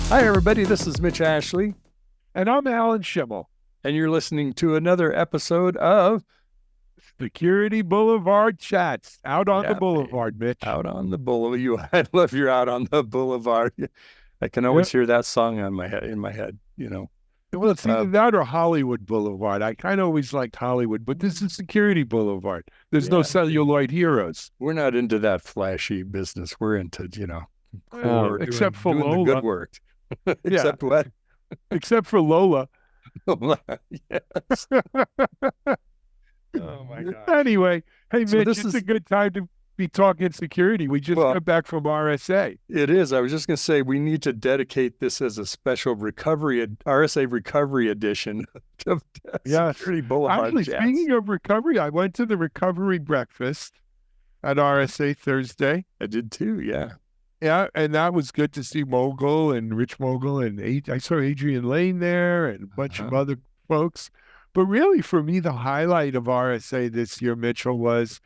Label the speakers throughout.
Speaker 1: Hi, everybody. This is Mitch Ashley,
Speaker 2: And I'm Alan Schimmel.
Speaker 1: and you're listening to another episode of
Speaker 2: Security Boulevard Chats. Out on the Boulevard, Mitch.
Speaker 1: Out on the Boulevard. I love you're out on the Boulevard. I can always hear that song in my head.
Speaker 2: Well, it's either that or Hollywood Boulevard. I kind of always liked Hollywood, but this is Security Boulevard. There's no celluloid heroes.
Speaker 1: We're not into that flashy business. We're into,
Speaker 2: except for
Speaker 1: doing
Speaker 2: Lola.
Speaker 1: the good work. Except what?
Speaker 2: Except for Lola.
Speaker 1: Yes. Oh my God.
Speaker 2: Anyway, hey,
Speaker 1: So
Speaker 2: Mitch,
Speaker 1: this
Speaker 2: it's
Speaker 1: is-
Speaker 2: a good time to be talking security. We just got back from RSA.
Speaker 1: It is. I was just going to say we need to dedicate this as a special RSA recovery edition of Security Boulevard.
Speaker 2: Actually,
Speaker 1: Chats.
Speaker 2: speaking of recovery, I went to the recovery breakfast at RSA Thursday.
Speaker 1: I did too. Yeah.
Speaker 2: Yeah, and that was good to see Mogul and Rich Mogul, and I saw Adrian Lane there and a bunch of other folks. But really, for me, the highlight of RSA this year, Mitchell, was,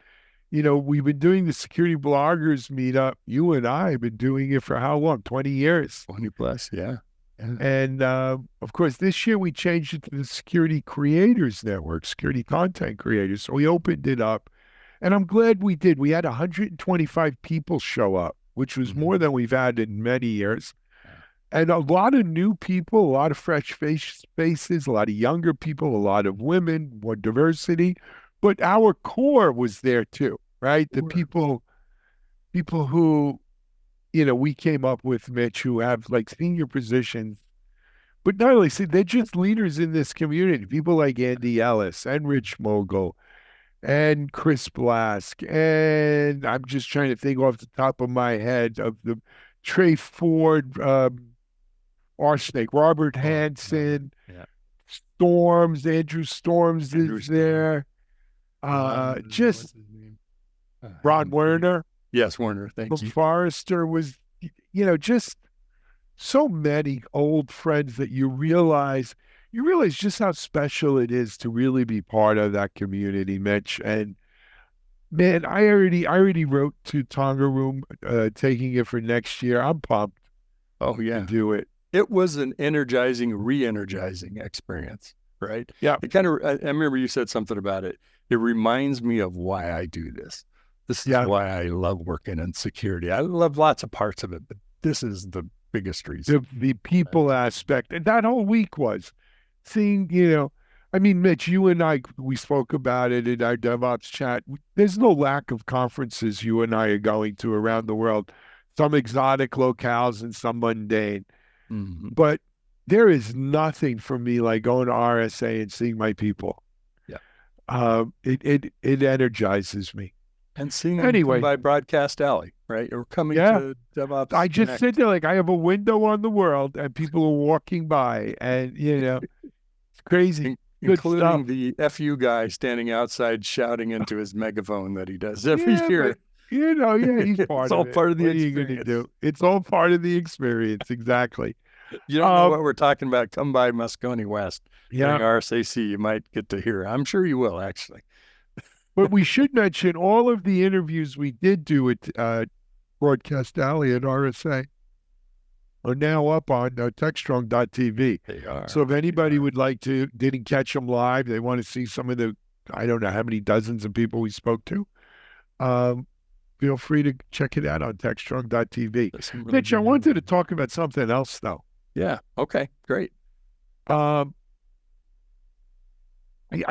Speaker 2: we've been doing the security bloggers meetup. You and I have been doing it for how long? 20 years.
Speaker 1: 20 plus. Yeah.
Speaker 2: And of course, this year we changed it to the Security Creators Network, Security Content Creators. So we opened it up, and I'm glad we did. We had 125 people show up, which was more than we've had in many years. And a lot of new people, a lot of fresh faces, a lot of younger people, a lot of women, more diversity. But our core was there too, right? The people who, we came up with, Mitch, who have like senior positions. But not only, they're just leaders in this community. People like Andy Ellis and Rich Mogul and Chris Blask, and I'm just trying to think off the top of my head of the Trey Ford, Arsenic, Robert Hansen, Storms, Andrew Storms is there. Just Ron Werner.
Speaker 1: Yes, Werner. Thank you.
Speaker 2: Forrester was, just so many old friends that you realize just how special it is to really be part of that community, Mitch. And man, I already wrote to Tonga Room, taking it for next year. I'm pumped.
Speaker 1: Oh yeah,
Speaker 2: to do it.
Speaker 1: It was an energizing, re-energizing experience, right?
Speaker 2: Yeah.
Speaker 1: It kind of. I remember you said something about it. It reminds me of why I do this. This is why I love working in security. I love lots of parts of it, but this is the biggest reason.
Speaker 2: The people aspect, and that whole week was seeing, Mitch, you and I, we spoke about it in our DevOps chat. There's no lack of conferences you and I are going to around the world, some exotic locales and some mundane. But there is nothing for me like going to RSA and seeing my people.
Speaker 1: Yeah.
Speaker 2: It energizes me.
Speaker 1: And seeing them come by Broadcast Alley, right? Or coming to DevOps.
Speaker 2: I just sit there like I have a window on the world and people are walking by, and it's crazy.
Speaker 1: Including the FU guy standing outside shouting into his megaphone that he does every year.
Speaker 2: He's part of it.
Speaker 1: It's all part of the experience.
Speaker 2: What are you going to do? It's all part of the experience, exactly.
Speaker 1: You don't know what we're talking about. Come by Moscone West during RSAC. You might get to hear. I'm sure you will, actually.
Speaker 2: But we should mention all of the interviews we did do at Broadcast Alley at RSA are now up on techstrong.tv.
Speaker 1: They are.
Speaker 2: So if anybody would like to, didn't catch them live, they want to see some of the, I don't know how many dozens of people we spoke to, feel free to check it out on techstrong.tv. Mitch, I wanted to talk about something else, though.
Speaker 1: Yeah. Okay. Great.
Speaker 2: I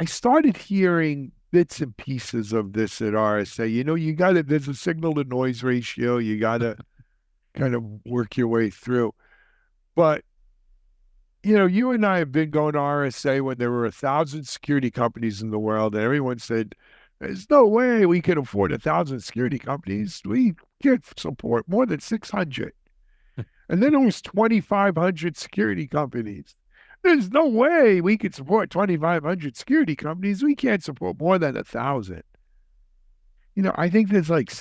Speaker 2: started hearing bits and pieces of this at RSA. There's a signal to noise ratio. You got to kind of work your way through. But, you and I have been going to RSA when there were 1,000 security companies in the world, and everyone said, there's no way we can afford 1,000 security companies. We can't support more than 600. And then it was 2,500 security companies. There's no way we could support 2,500 security companies. We can't support more than 1,000. I think there's like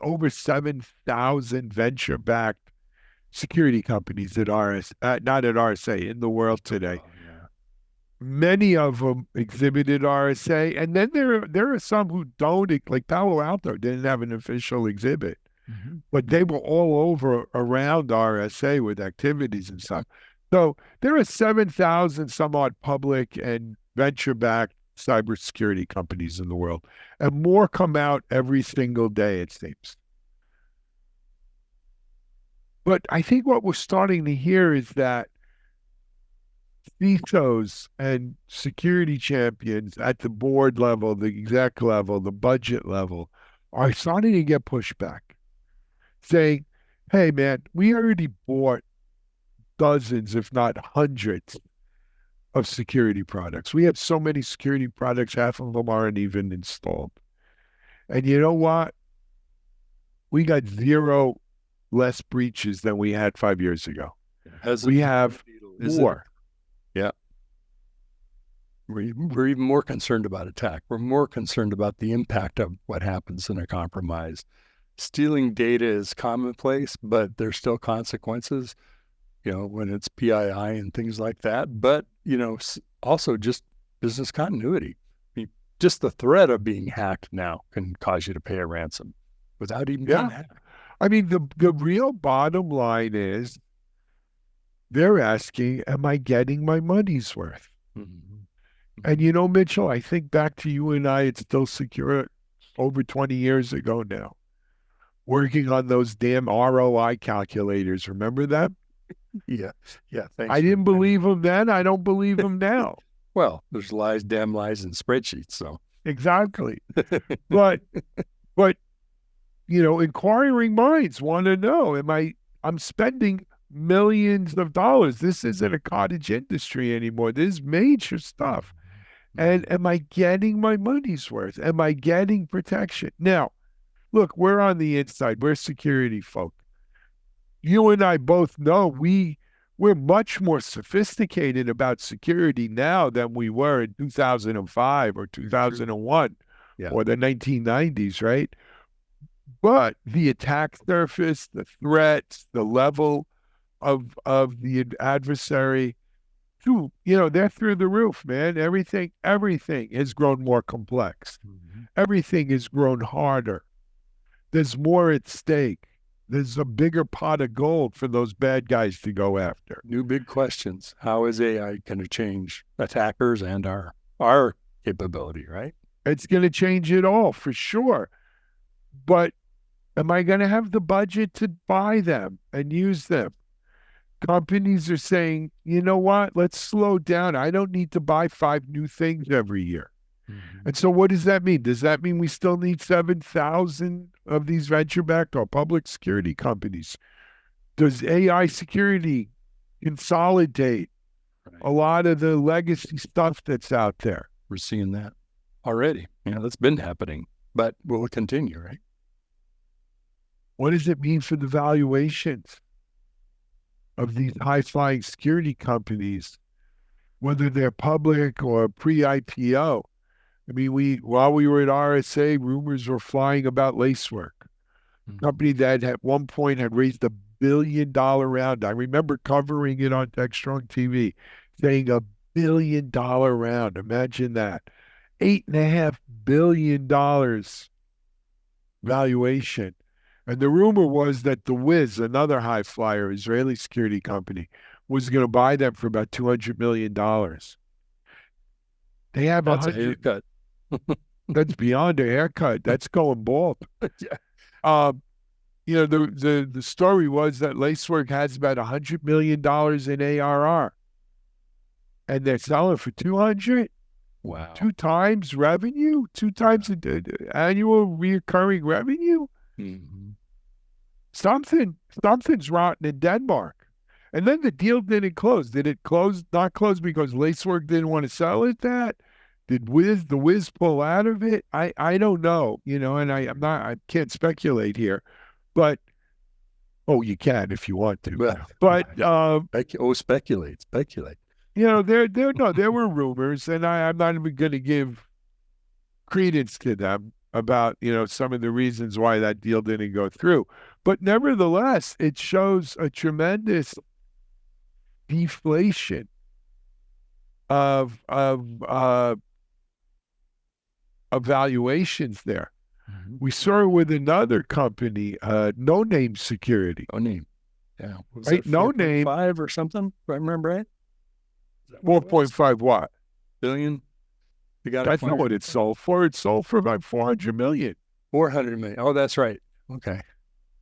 Speaker 2: over 7,000 venture-backed security companies at not at RSA, in the world today. Many of them exhibited RSA, and then there are some who don't, like Palo Alto didn't have an official exhibit. but they were all over around RSA with activities and stuff. So there are 7,000 some odd public and venture-backed cybersecurity companies in the world, and more come out every single day, it seems. But I think what we're starting to hear is that CISOs and security champions at the board level, the exec level, the budget level, are starting to get pushback, saying, hey, man, we already bought dozens, if not hundreds, of security products. We have so many security products, half of them aren't even installed. And you know what? We got zero less breaches than we had 5 years ago. We have more.
Speaker 1: Yeah. We're even more concerned about attack. We're more concerned about the impact of what happens in a compromise. Stealing data is commonplace, but there's still consequences, when it's PII and things like that. But, also just business continuity. I mean, just the threat of being hacked now can cause you to pay a ransom without even being hacked.
Speaker 2: I mean, the real bottom line is they're asking, am I getting my money's worth? And Mitchell, I think back to you and I, it's still secure over 20 years ago now, working on those damn ROI calculators. Remember that?
Speaker 1: Yeah. Thanks.
Speaker 2: I didn't believe them then. I don't believe them now.
Speaker 1: Well, there's damn lies in spreadsheets. So
Speaker 2: exactly. But inquiring minds want to know, I'm spending millions of dollars. This isn't a cottage industry anymore. This is major stuff. And am I getting my money's worth? Am I getting protection? Now, look, we're on the inside. We're security folk. You and I both know we're much more sophisticated about security now than we were in 2005 or 2001 or the 1990s, right? But the attack surface, the threats, the level of the adversary, they're through the roof, man. Everything has grown more complex. Everything has grown harder. There's more at stake. There's a bigger pot of gold for those bad guys to go after.
Speaker 1: New big questions. How is AI going to change attackers and our capability, right?
Speaker 2: It's going to change it all for sure. But am I going to have the budget to buy them and use them? Companies are saying, you know what? Let's slow down. I don't need to buy 5 new things every year. And so what does that mean? Does that mean we still need 7,000 of these venture-backed or public security companies? Does AI security consolidate a lot of the legacy stuff that's out there?
Speaker 1: We're seeing that already. That's been happening, but will it continue, right?
Speaker 2: What does it mean for the valuations of these high-flying security companies, whether they're public or pre-IPO? I mean, while we were at RSA, rumors were flying about Lacework, a company that at one point had raised $1 billion round. I remember covering it on TechStrong TV, saying $1 billion round. Imagine that. $8.5 billion valuation. And the rumor was that the Wiz, another high flyer, Israeli security company, was going to buy them for about $200 million. They have
Speaker 1: That's a haircut.
Speaker 2: That's beyond a haircut. That's going bald. The story was that Lacework has about $100 million in ARR, and they're selling for 200.
Speaker 1: Wow!
Speaker 2: 2 times revenue, 2 times annual recurring revenue. Something's rotten in Denmark. And then the deal didn't close. Did it close? Not close because Lacework didn't want to sell it. Did the Wiz pull out of it? I don't know, and I can't speculate here, but you can if you want to. But
Speaker 1: speculate.
Speaker 2: There were rumors, and I'm not even going to give credence to them about some of the reasons why that deal didn't go through. But nevertheless, it shows a tremendous deflation of valuations there. We saw it with another company, No Name Security.
Speaker 1: No Name. Yeah. Was
Speaker 2: Right?
Speaker 1: it
Speaker 2: No Name.
Speaker 1: 4.5 or something, if I remember right?
Speaker 2: 4.5 what?
Speaker 1: Billion? You got
Speaker 2: That's not what it sold for. It sold for about 400 million.
Speaker 1: 400 million. Oh, that's right. Okay.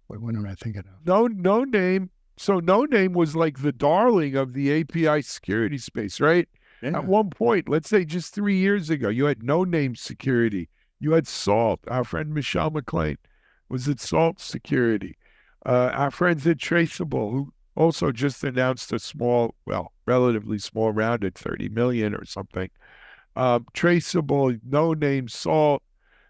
Speaker 1: What am I thinking of?
Speaker 2: No Name. So No Name was like the darling of the API security space, right?
Speaker 1: Yeah.
Speaker 2: At one point, let's say just 3 years ago, you had No Name Security. You had Salt. Our friend Michelle McLean was at Salt Security. Our friends at Traceable, who also just announced a small, well, relatively small round at 30 million or something. Traceable, No Name, Salt.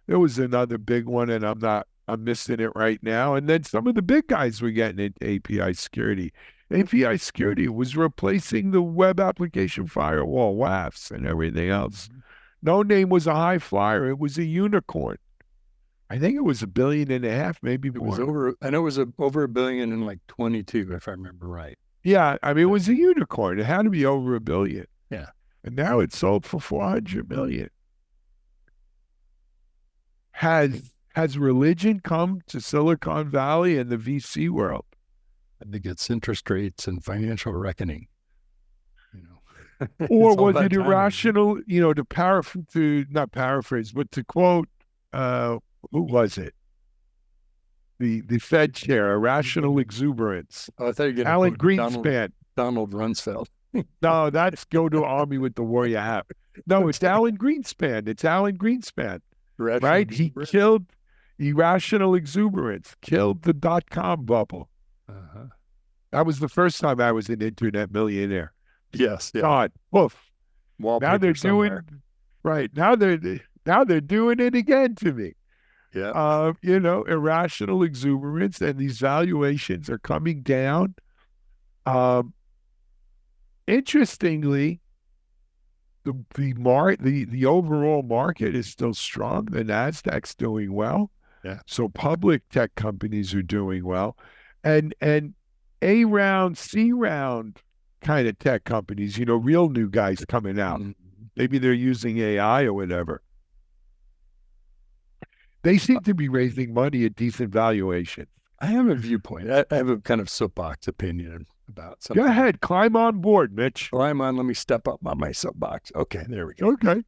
Speaker 2: There was another big one, and I'm missing it right now. And then some of the big guys were getting into API security. API security was replacing the web application firewall, WAFs, and everything else. No Name was a high flyer. It was a unicorn. I think it was $1.5 billion, maybe more.
Speaker 1: It was over. I know it was over $1 billion in like 22, if I remember right.
Speaker 2: Yeah, I mean, it was a unicorn. It had to be over $1 billion.
Speaker 1: Yeah,
Speaker 2: and now it's sold for 400 million. Has religion come to Silicon Valley and the VC world?
Speaker 1: I think it's interest rates and financial reckoning.
Speaker 2: Or was it irrational? Not paraphrase, but to quote, who was it? The Fed chair, irrational exuberance.
Speaker 1: Oh, I thought you were
Speaker 2: Alan Greenspan.
Speaker 1: Donald Rumsfeld.
Speaker 2: No, that's go to army with the warrior hat. No, it's Alan Greenspan. It's Alan Greenspan. Right? He killed irrational exuberance, killed the dot-com bubble.
Speaker 1: Uh-huh.
Speaker 2: That was the first time I was an internet millionaire.
Speaker 1: Yes. Yeah.
Speaker 2: God, poof.
Speaker 1: Now they're
Speaker 2: doing right. Now they're doing it again to me.
Speaker 1: Yeah.
Speaker 2: Irrational exuberance, and these valuations are coming down. Interestingly, the overall market is still strong. The Nasdaq's doing well.
Speaker 1: Yeah.
Speaker 2: So public tech companies are doing well, and A round, C round kind of tech companies, real new guys coming out. Mm-hmm. Maybe they're using AI or whatever. They seem to be raising money at decent valuation.
Speaker 1: I have a viewpoint. I have a kind of soapbox opinion about something.
Speaker 2: Go ahead. Climb on board, Mitch.
Speaker 1: Climb on. Let me step up on my soapbox. Okay, there we go.
Speaker 2: Okay.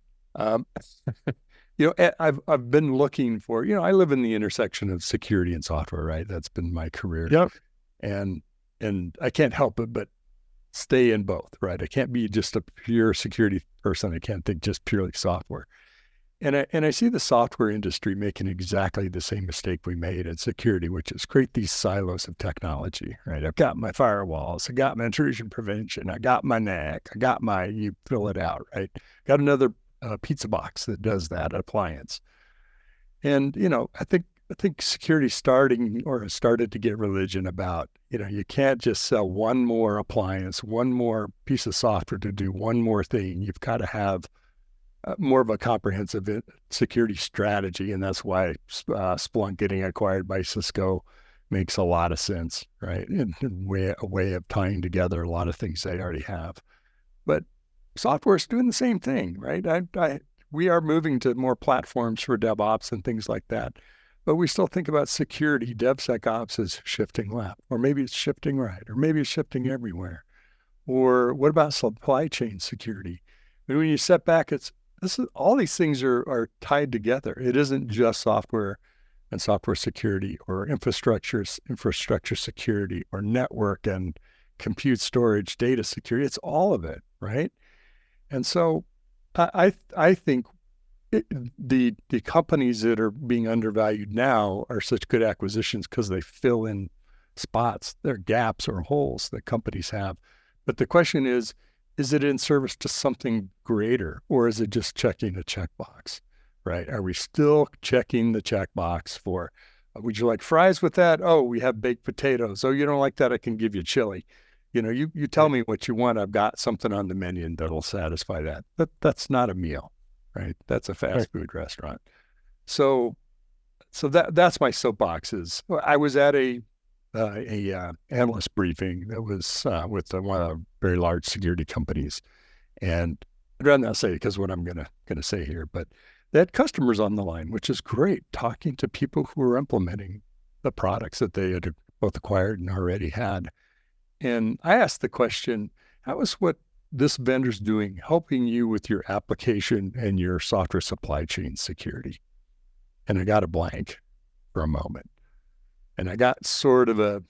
Speaker 1: I've been looking for, I live in the intersection of security and software, right? That's been my career.
Speaker 2: Yep.
Speaker 1: And I can't help it but stay in both, right? I can't be just a pure security person. I can't think just purely software. And I see the software industry making exactly the same mistake we made in security, which is create these silos of technology, right? I've got my firewalls, I got my intrusion prevention, I got my NAC, I got you fill it out, right? Got another pizza box that does that appliance. And, I think security started to get religion about, you can't just sell one more appliance, one more piece of software to do one more thing. You've got to have more of a comprehensive security strategy. And that's why Splunk getting acquired by Cisco makes a lot of sense, right? And a way of tying together a lot of things they already have. But software is doing the same thing, right? We are moving to more platforms for DevOps and things like that. But we still think about security. DevSecOps is shifting left, or maybe it's shifting right, or maybe it's shifting everywhere. Or what about supply chain security? And when you step back, all these things are tied together. It isn't just software and software security, or infrastructure security, or network and compute storage, data security. It's all of it, right? And so I think the companies that are being undervalued now are such good acquisitions because they fill in spots, they're gaps or holes that companies have. But the question is it in service to something greater, or is it just checking a checkbox, right? Are we still checking the checkbox for, would you like fries with that? Oh, we have baked potatoes. Oh, you don't like that? I can give you chili. You tell me what you want. I've got something on the menu that'll satisfy that. But that's not a meal, right? That's a fast food restaurant. So that's my soapbox. I was at a analyst briefing that was with one of the very large security companies, and I'd rather not say it because what I'm gonna say here, but they had customers on the line, which is great, talking to people who were implementing the products that they had both acquired and already had. And I asked the question, how is what this vendor's doing helping you with your application and your software supply chain security? And I got a blank for a moment. And I got sort of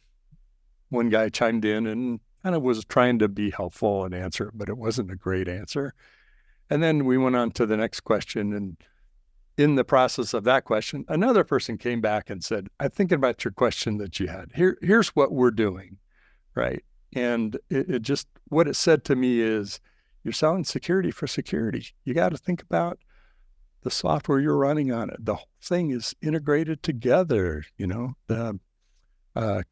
Speaker 1: one guy chimed in and kind of was trying to be helpful and answer, but it wasn't a great answer. And then we went on to the next question. And in the process of that question, another person came back and said, I'm thinking about your question that you had. Here's what we're doing, right? And it just, what it said to me is, you're selling security for security. You got to think about the software you're running on it. The whole thing is integrated together. The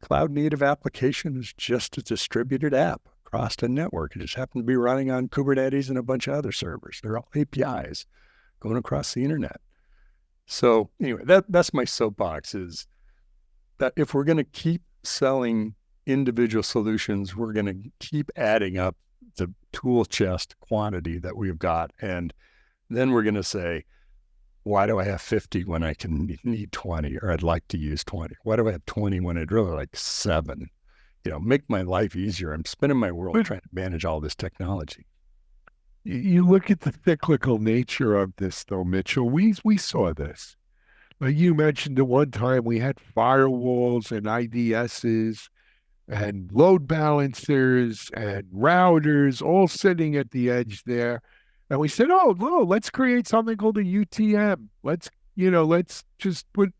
Speaker 1: cloud native application is just a distributed app across the network. It just happens to be running on Kubernetes and a bunch of other servers. They're all APIs going across the internet. So anyway, that's my soapbox, is that if we're going to keep selling individual solutions, we're going to keep adding up the tool chest quantity that we've got. And then we're going to say, why do I have 50 when I can need 20, or I'd like to use 20? Why do I have 20 when I'd really like 7? Make my life easier. I'm spending my world trying to manage all this technology.
Speaker 2: You look at the cyclical nature of this, though, Mitchell. We saw this. Like you mentioned, at one time we had firewalls and IDSs and load balancers and routers all sitting at the edge there. And we said, oh, no, let's create something called a UTM. Let's just put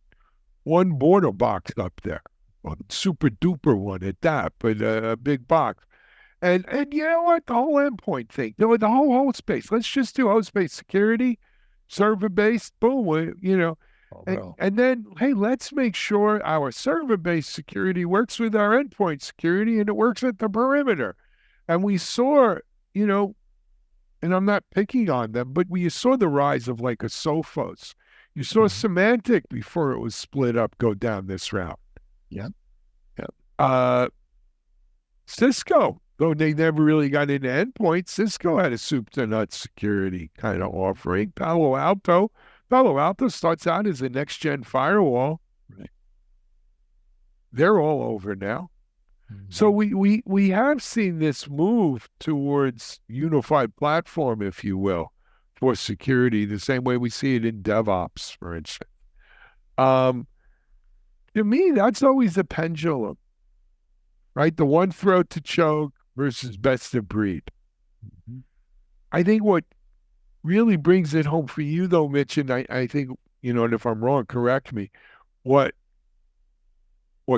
Speaker 2: one border box up there, a super duper one at that, but a big box. And you know what? The whole endpoint thing, the whole host space. Let's just do host space security, server-based, boom, And then, hey, let's make sure our server-based security works with our endpoint security and it works at the perimeter. And we saw, and I'm not picking on them, but you saw the rise of like a Sophos. You saw Symantec before it was split up go down this route.
Speaker 1: Yeah.
Speaker 2: Cisco, though they never really got into endpoint, Cisco had a soup to nuts security kind of offering. Palo Alto starts out as a next-gen firewall.
Speaker 1: Right.
Speaker 2: They're all over now. Mm-hmm. So we have seen this move towards unified platform, if you will, for security, the same way we see it in DevOps, for instance. To me, that's always a pendulum, right? The one throat to choke versus best of breed. Mm-hmm. I think what really brings it home for you, though, Mitch, and I think, and if I'm wrong, correct me, what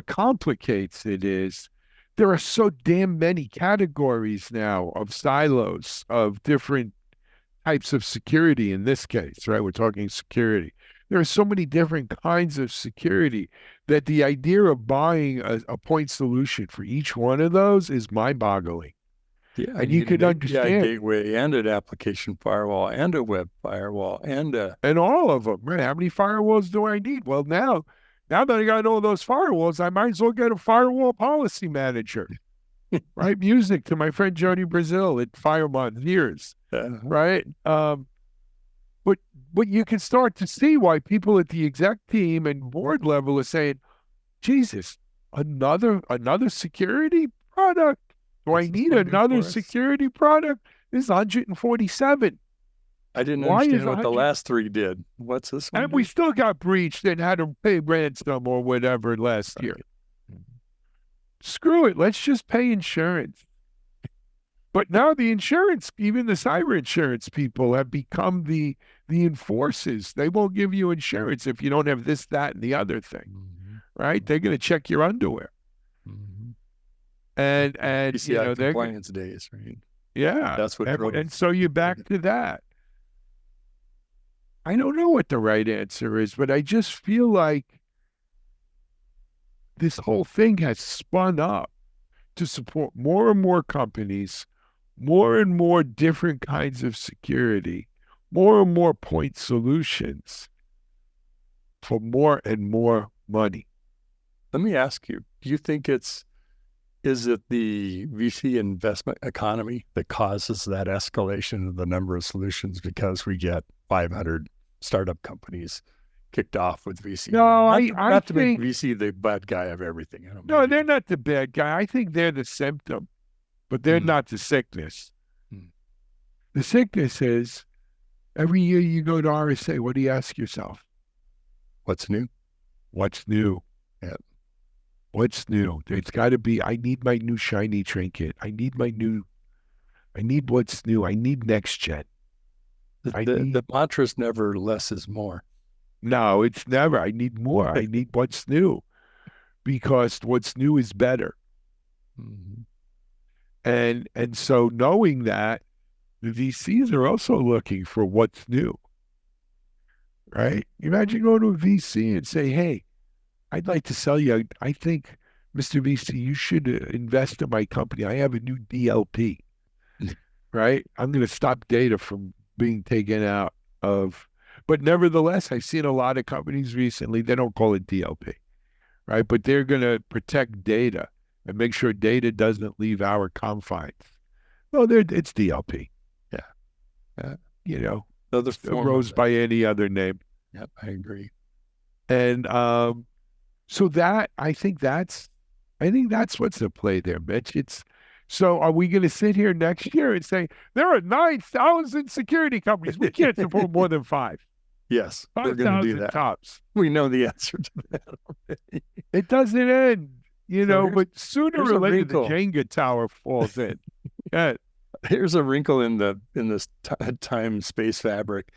Speaker 2: complicates it is there are so damn many categories now of silos of different types of security in this case, right? We're talking security. There are so many different kinds of security that the idea of buying a point solution for each one of those is mind-boggling.
Speaker 1: Yeah,
Speaker 2: and you could understand
Speaker 1: a gateway and an application firewall and a web firewall and
Speaker 2: all of them. Right? How many firewalls do I need? Well, now that I got all those firewalls, I might as well get a firewall policy manager. Right? Music to my friend Jody Brazil at Firemont years. Right? But you can start to see why people at the exec team and board level are saying, Jesus, another security product? Do I need another security product? This is 147.
Speaker 1: I didn't understand what the last 3 did. What's this one?
Speaker 2: And we still got breached and had to pay ransom or whatever last year. Screw it. Let's just pay insurance. But now the insurance, even the cyber insurance people have become the enforcers. They won't give you insurance if you don't have this, that, and the other thing, right? They're going to check your underwear. And
Speaker 1: PCI compliance days, right?
Speaker 2: Yeah.
Speaker 1: That's what drove.
Speaker 2: And so you're back to that. I don't know what the right answer is, but I just feel like this whole thing has spun up to support more and more companies, more and more different kinds of security, more and more point solutions for more and more money.
Speaker 1: Let me ask you, do you think is it the VC investment economy that causes that escalation of the number of solutions because we get 500 startup companies kicked off with VC.
Speaker 2: No,
Speaker 1: not to
Speaker 2: think,
Speaker 1: make VC the bad guy of everything.
Speaker 2: No, they're not the bad guy. I think they're the symptom, but they're not the sickness. The sickness is every year you go to RSA, what do you ask yourself? What's new? What's new?
Speaker 1: Yeah.
Speaker 2: What's new? It's got to be, I need my new shiny trinket. I need what's new. I need next gen.
Speaker 1: The mantra's never less is more.
Speaker 2: No, it's never. I need more. I need what's new, because what's new is better. And so knowing that, the VCs are also looking for what's new, right? Imagine going to a VC and say, hey, I'd like to sell you. I think, Mr. VC, you should invest in my company. I have a new DLP, right? I'm going to stop data from being taken out of. But nevertheless, I've seen a lot of companies recently, they don't call it DLP, right? But they're going to protect data and make sure data doesn't leave our confines. Well, it's DLP.
Speaker 1: Yeah.
Speaker 2: It rose by any other name.
Speaker 1: Yep, I agree.
Speaker 2: And so that I think that's what's at play there, Mitch. So are we going to sit here next year and say there are 9,000 security companies? We can't support more than 5.
Speaker 1: Yes, we're going to do that.
Speaker 2: Tops.
Speaker 1: We know the answer to that already.
Speaker 2: It doesn't end, but sooner or later the Jenga tower falls in. Yeah.
Speaker 1: Here's a wrinkle in this time space fabric.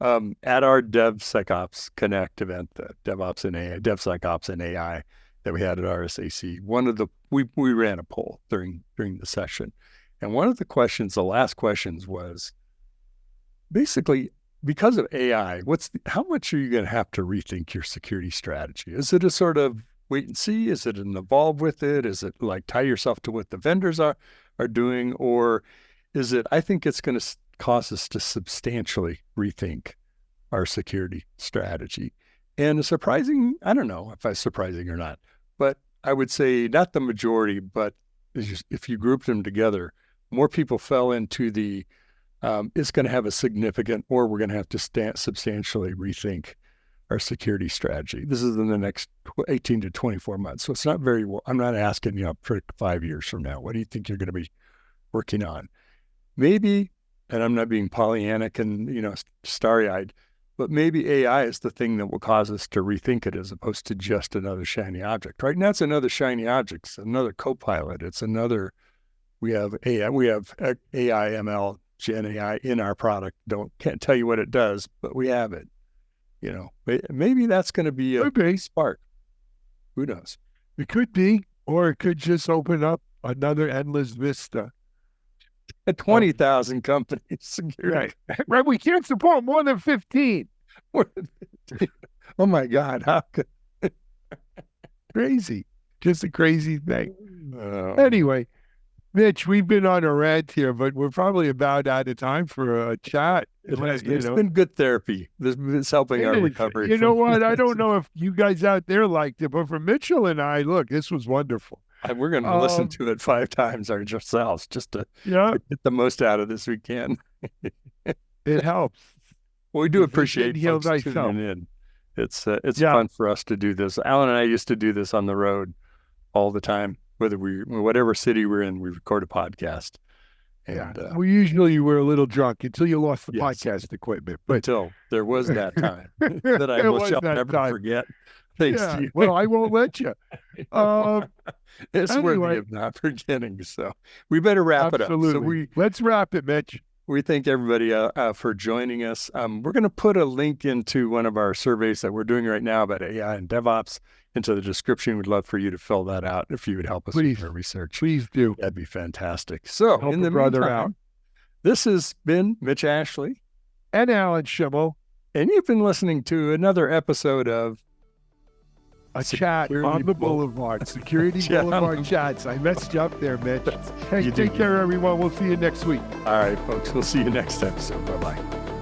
Speaker 1: At our DevSecOps Connect event, the DevSecOps and AI that we had at RSAC, we ran a poll during the session, and one of the last questions was basically, because of AI, how much are you going to have to rethink your security strategy? Is it a sort of wait and see? Is it an evolve with it? Is it like tie yourself to what the vendors are doing, or is it, I think it's going to cause us to substantially rethink our security strategy. And I don't know if it's surprising or not, but I would say not the majority, but if you group them together, more people fell into the, it's going to have a significant, or we're going to have to substantially rethink our security strategy. This is in the next 18 to 24 months. So it's not I'm not asking you for 5 years from now, what do you think you're going to be working on? Maybe, and I'm not being Pollyannic and, starry-eyed, but maybe AI is the thing that will cause us to rethink it as opposed to just another shiny object. Right now, it's another shiny object. It's another co-pilot. We have AI, ML, GenAI in our product. Can't tell you what it does, but we have it. Maybe that's going to be a spark. Who knows?
Speaker 2: It could be, or it could just open up another endless vista.
Speaker 1: At 20,000 companies.
Speaker 2: Right. We can't support more than 15.
Speaker 1: Oh my God. How could...
Speaker 2: Crazy. Just a crazy thing. Anyway, Mitch, we've been on a rant here, but we're probably about out of time for a chat.
Speaker 1: It's been good therapy. It's helping our recovery.
Speaker 2: You know what? I don't know if you guys out there liked it, but for Mitchell and I, look, this was wonderful.
Speaker 1: We're going to listen to it 5 times ourselves just to get the most out of this we can.
Speaker 2: It helps.
Speaker 1: Well, we do appreciate folks tuning in. It's fun for us to do this. Alan and I used to do this on the road all the time. Whatever city we're in, we record a podcast. And
Speaker 2: we usually were a little drunk until you lost the podcast equipment. But
Speaker 1: until there was that time that I shall never forget. Thanks to you.
Speaker 2: Well, I won't let you.
Speaker 1: It's worthy of not forgetting. So we better wrap it up. So
Speaker 2: let's wrap it, Mitch.
Speaker 1: We thank everybody for joining us. We're going to put a link into one of our surveys that we're doing right now about AI and DevOps into the description. We'd love for you to fill that out if you would help us with our research.
Speaker 2: Please do.
Speaker 1: That'd be fantastic. So
Speaker 2: help in the meantime,
Speaker 1: this has been Mitch Ashley
Speaker 2: and Alan Schimmel,
Speaker 1: and you've been listening to another episode of
Speaker 2: A Chat on the Boulevard. Security Boulevard Chats. I messed you up there, Mitch. Hey, take care, everyone. We'll see you next week.
Speaker 1: All right, folks. We'll see you next episode. Bye-bye.